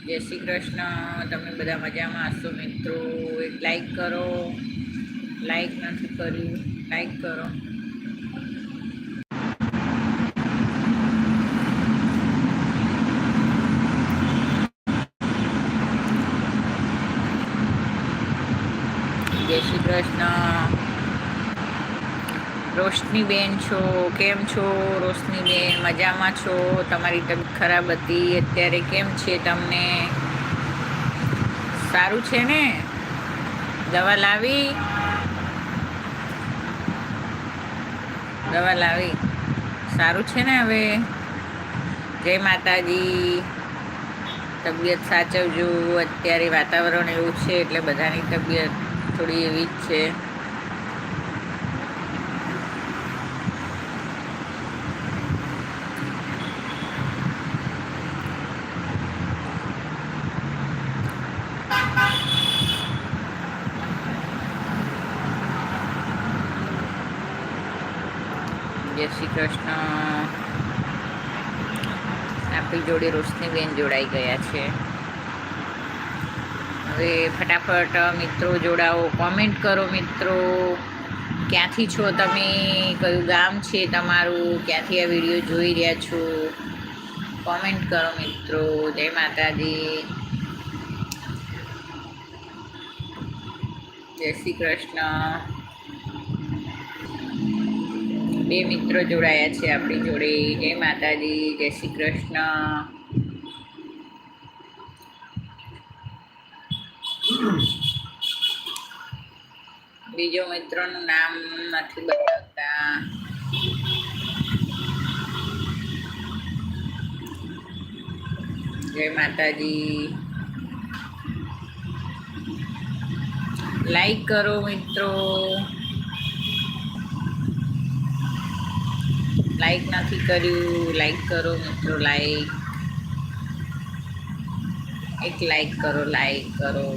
જય શ્રી કૃષ્ણ. તમે બધા મજામાં હશો મિત્રો? એક લાઈક કરો. લાઈક નથી કર્યું, લાઈક કરો. જય શ્રી કૃષ્ણ. રોશનીબેન છો? કેમ છો રોશનીબેન? મજામાં છો? તમારી તબિયત ખરાબ હતી, અત્યારે કેમ છે તમને? સારું છે ને? દવા લાવી? દવા લાવી? સારું છે ને હવે? જય માતાજી. તબિયત સાચવજો. અત્યારે વાતાવરણ એવું છે એટલે બધાની તબિયત થોડી એવી જ છે. જય શ્રી કૃષ્ણ. આપણી જોડે રોશનીબેન જોડાઈ ગયા છે. હવે ફટાફટ મિત્રો જોડાઓ, કોમેન્ટ કરો મિત્રો. ક્યાંથી છો તમે? કયું ગામ છે તમારું? ક્યાંથી આ વિડીયો જોઈ રહ્યા છો? કોમેન્ટ કરો મિત્રો. જય માતાજી. જય શ્રી કૃષ્ણ. બે મિત્રો જોડાયા છે આપણી જોડે. જય માતાજી. જય શ્રી કૃષ્ણ. બીજો મિત્રોનું નામ નથી બતાવતા. જય માતાજી. લાઈક કરો મિત્રો. લાઈક નથી કર્યું, લાઈક કરો મિત્રો. લાઈક, એક લાઈક કરો, લાઈક કરો,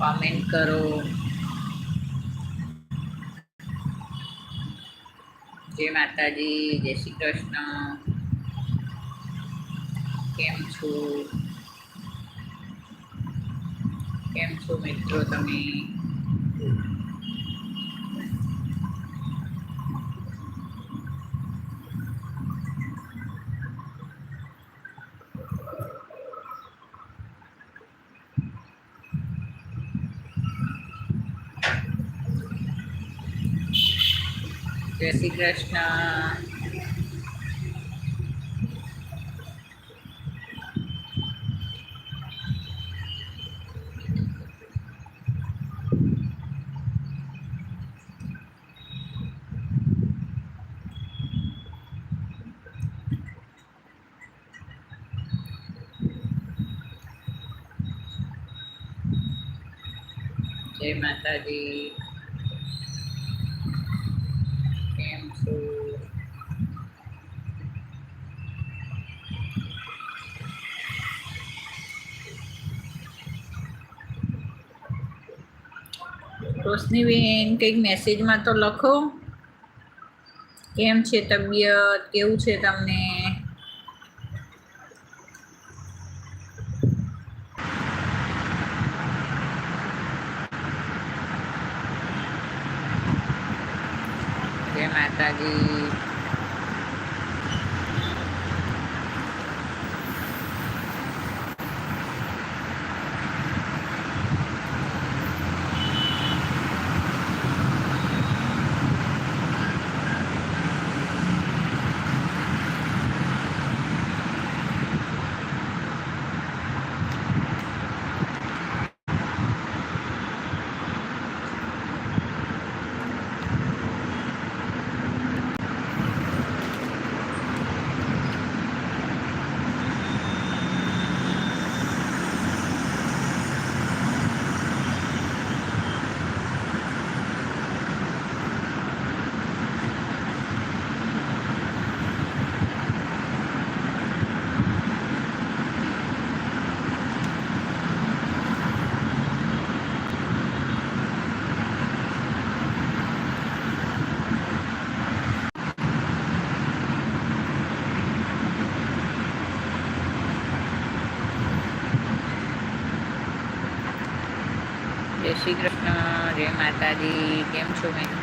કોમેન્ટ કરો. જય માતાજી. જય શ્રી કૃષ્ણ. કેમ છો? કેમ છો મિત્રો તમે? જય શ્રી કૃષ્ણ. જય માતાજી. કેમ છો? રોશનીબેન કંઈક મેસેજમાં તો લખો. કેમ છે તબિયત? કેવું છે તમને? જય માતાજી. જય શ્રી કૃષ્ણ, જય માતાજી. કેમ છો મેં?